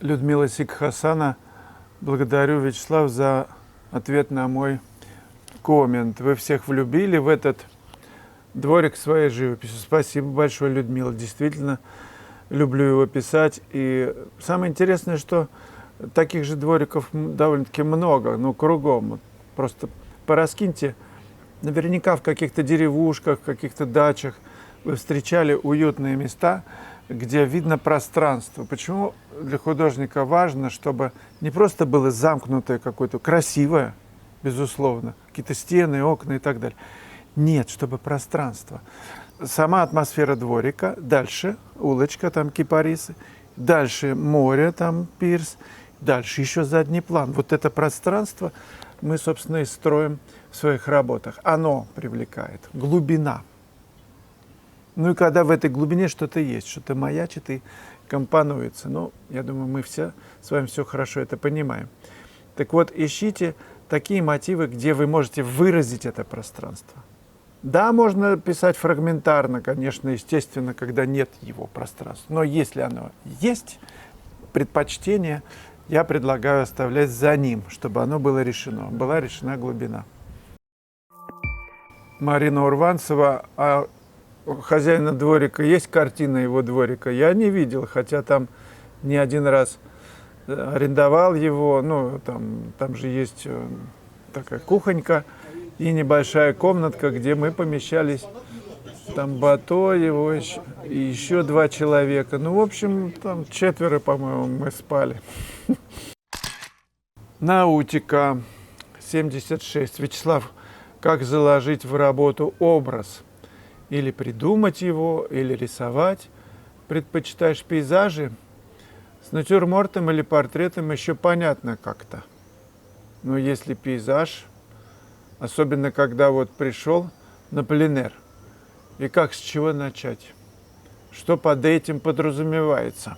Людмила Сикхасана. Благодарю, Вячеслав, за ответ на мой коммент. Вы всех влюбили в этот дворик своей живописью. Спасибо большое, Людмила. Действительно, люблю его писать. И самое интересное, что таких же двориков довольно-таки много, но кругом. Просто пораскиньте. Наверняка в каких-то деревушках, каких-то дачах вы встречали уютные места, где видно пространство. Почему для художника важно, чтобы не просто было замкнутое какое-то, красивое, безусловно, какие-то стены, окна и так далее. Нет, чтобы пространство. Сама атмосфера дворика, дальше улочка, там кипарисы, дальше море, там пирс, дальше еще задний план. Вот это пространство мы, собственно, и строим в своих работах. Оно привлекает. Глубина. Ну и когда в этой глубине что-то есть, что-то маячит и компонуется. Ну, я думаю, мы все с вами все хорошо это понимаем. Так вот, ищите такие мотивы, где вы можете выразить это пространство. Да, можно писать фрагментарно, конечно, естественно, когда нет его пространства. Но если оно есть, предпочтение я предлагаю оставлять за ним, чтобы оно было решено. Была решена глубина. Марина Урванцева. А у хозяина дворика есть картина его дворика? Я не видел, хотя там не один раз арендовал его. Ну, там же есть такая кухонька и небольшая комнатка, где мы помещались. Там Бато, его и еще 2 человека. Ну, в общем, там 4, по-моему, мы спали. Наутика, 76. Вячеслав, как заложить в работу образ? Или придумать его, или рисовать? Предпочитаешь пейзажи? С натюрмортом или портретом еще понятно как-то. Но если пейзаж, особенно когда вот пришел на пленэр, и как, с чего начать? Что под этим подразумевается?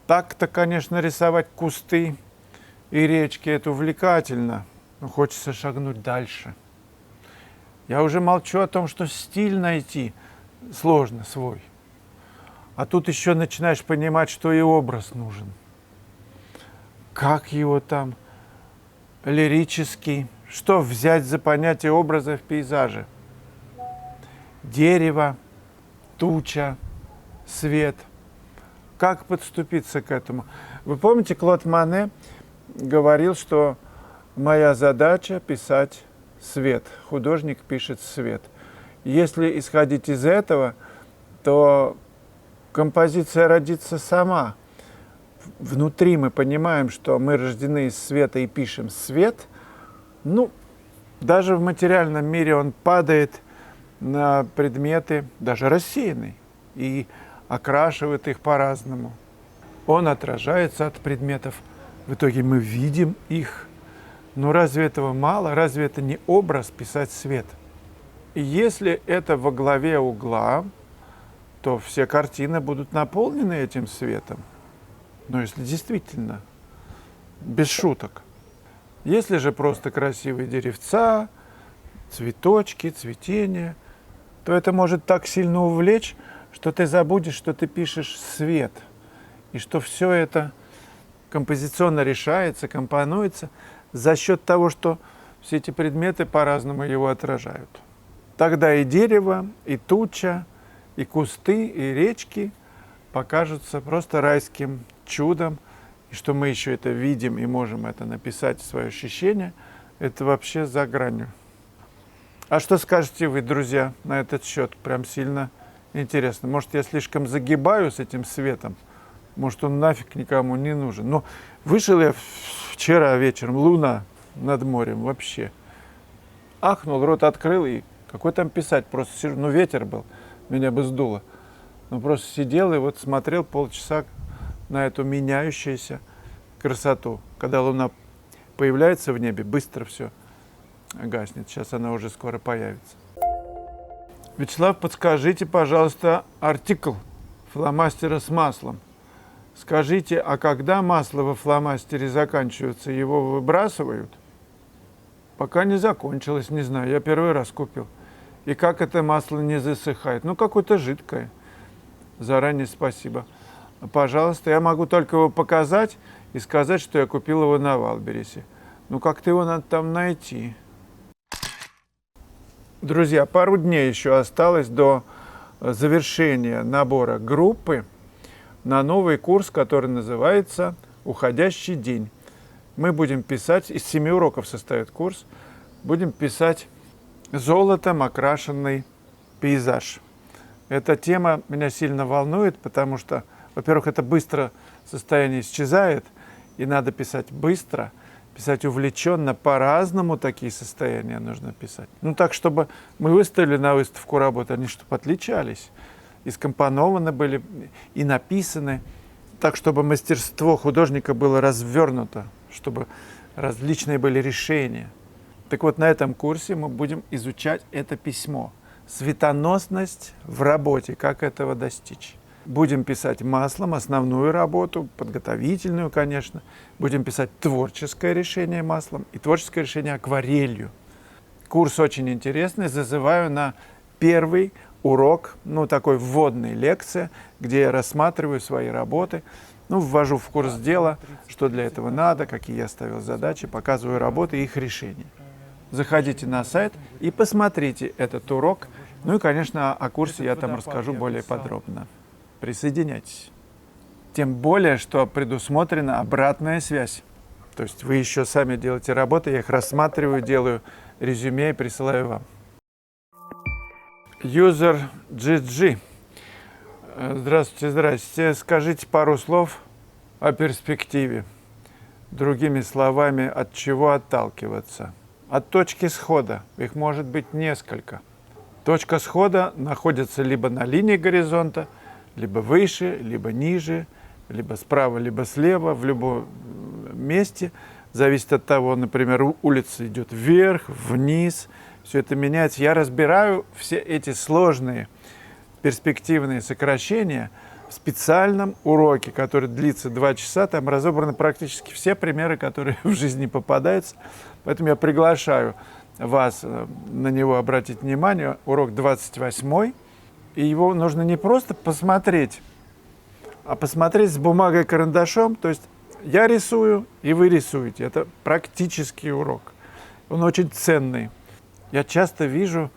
Так-то, конечно, рисовать кусты и речки – это увлекательно, но хочется шагнуть дальше. Я уже молчу о том, что стиль найти сложно свой. А тут еще начинаешь понимать, что и образ нужен. Как его там лирический, что взять за понятие образа в пейзаже? Дерево, туча, свет. Как подступиться к этому? Вы помните, Клод Моне говорил, что моя задача писать свет. Художник пишет свет. Если исходить из этого, то композиция родится сама. Внутри мы понимаем, что мы рождены из света и пишем свет. Ну, даже в материальном мире он падает на предметы, даже рассеянный, и окрашивает их по-разному. Он отражается от предметов. В итоге мы видим их. Но разве этого мало? Разве это не образ писать свет? И если это во главе угла, то все картины будут наполнены этим светом. Но если действительно, без шуток. Если же просто красивые деревца, цветочки, цветения, то это может так сильно увлечь, что ты забудешь, что ты пишешь свет. И что все это композиционно решается, компонуется за счет того, что все эти предметы по-разному его отражают. Тогда и дерево, и туча, и кусты, и речки покажутся просто райским чудом. И что мы еще это видим и можем это написать, свое ощущение, это вообще за гранью. А что скажете вы, друзья, на этот счет? Прям сильно интересно. Может, я слишком загибаю с этим светом? Может, он нафиг никому не нужен? Но вышел я вчера вечером, луна над морем вообще. Ахнул, рот открыл, и какой там писать? Просто сижу, ну ветер был, меня бы сдуло. Но просто сидел и вот смотрел полчаса на эту меняющуюся красоту. Когда луна появляется в небе, быстро все гаснет. Сейчас она уже скоро появится. Вячеслав, подскажите, пожалуйста, артикл фломастера с маслом. Скажите, а когда масло во фломастере заканчивается, его выбрасывают? Пока не закончилось, не знаю, я первый раз купил. И как это масло не засыхает? Ну, какое-то жидкое. Заранее спасибо. пожалуйста, я могу только его показать и сказать, что я купил его на Валбересе. Ну, как-то его надо там найти. Друзья, пару дней еще осталось до завершения набора группы на новый курс, который называется «Уходящий день». Мы будем писать, из 7 уроков состоит курс, будем писать золотом окрашенный пейзаж. Эта тема меня сильно волнует, потому что, во-первых, это быстро состояние исчезает, и надо писать быстро, писать увлеченно, по-разному такие состояния нужно писать. Ну так, чтобы мы выставили на выставку работы, они чтобы отличались, и скомпонованы были, и написаны, так, чтобы мастерство художника было развернуто, чтобы различные были решения. Так вот, на этом курсе мы будем изучать это письмо. Светоносность в работе, как этого достичь. Будем писать маслом основную работу, подготовительную, конечно. Будем писать творческое решение маслом и творческое решение акварелью. Курс очень интересный. Зазываю на первый урок, ну, такой вводной лекции, где я рассматриваю свои работы, ну, ввожу в курс дела, что для этого надо, какие я ставил задачи, показываю работы и их решения. Заходите на сайт и посмотрите этот урок. Ну и, конечно, о курсе я там расскажу более подробно. Присоединяйтесь. Тем более, что предусмотрена обратная связь. То есть вы еще сами делаете работы, я их рассматриваю, делаю резюме и присылаю вам. User GG. Здравствуйте, здравствуйте. Скажите пару слов о перспективе. Другими словами, от чего отталкиваться? От точки схода. Их может быть несколько. Точка схода находится либо на линии горизонта, либо выше, либо ниже, либо справа, либо слева, в любом месте. Зависит от того, например, улица идет вверх, вниз. Все это меняется. Я разбираю все эти сложные перспективные сокращения в специальном уроке, который длится 2 часа. Там разобраны практически все примеры, которые в жизни попадаются. Поэтому я приглашаю вас на него обратить внимание. Урок 28. И его нужно не просто посмотреть, а посмотреть с бумагой и карандашом. То есть я рисую, и вы рисуете. Это практический урок. Он очень ценный. Я часто вижу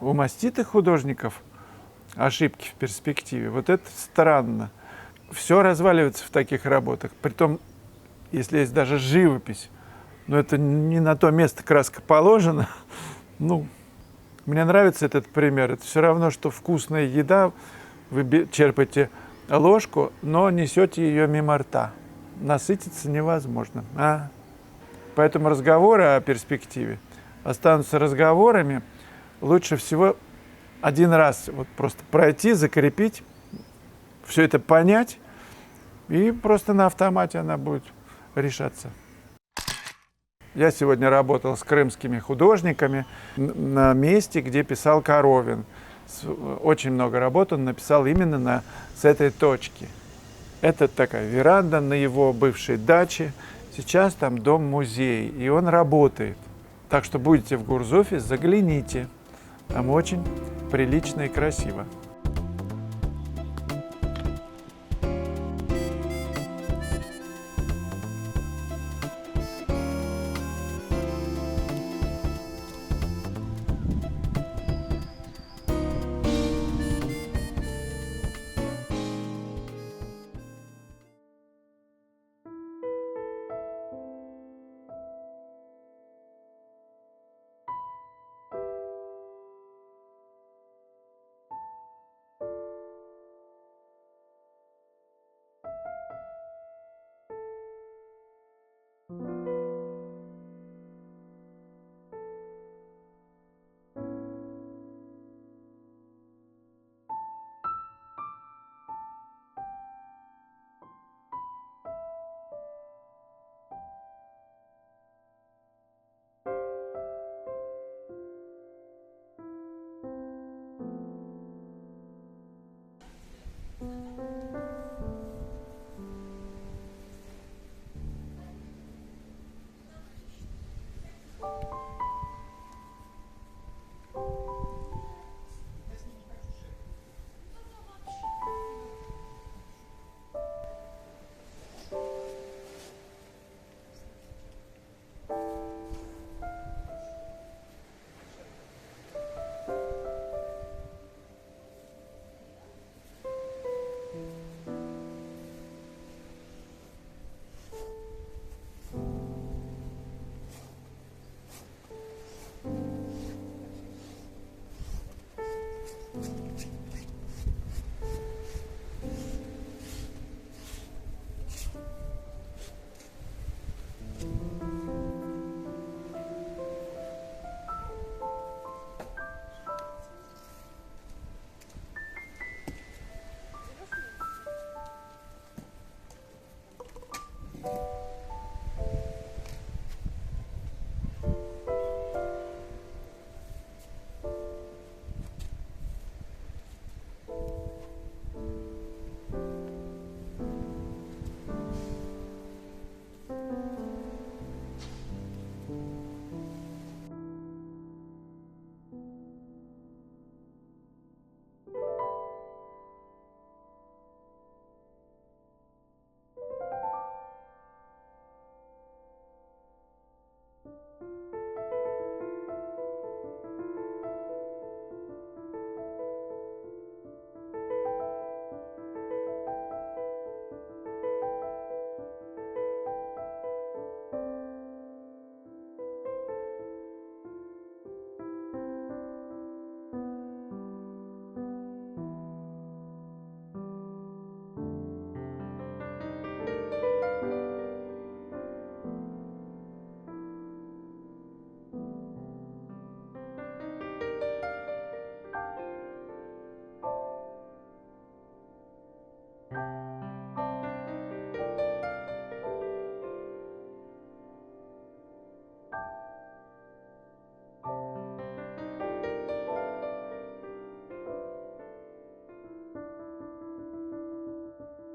у маститых художников ошибки в перспективе. Вот это странно. Все разваливается в таких работах. Притом, если есть даже живопись, но это не на то место краска положена. Ну, мне нравится этот пример. Это все равно, что вкусная еда. Вы черпаете ложку, но несете ее мимо рта. Насытиться невозможно. Поэтому разговоры о перспективе останутся разговорами. Лучше всего один раз вот просто пройти, закрепить, все это понять, и просто на автомате она будет решаться. Я сегодня работал с крымскими художниками на месте, где писал Коровин. Очень много работ он написал именно с этой точки. Это такая веранда на его бывшей даче. Сейчас там дом-музей, и он работает. Так что будете в Гурзуфе, загляните. Там очень прилично и красиво.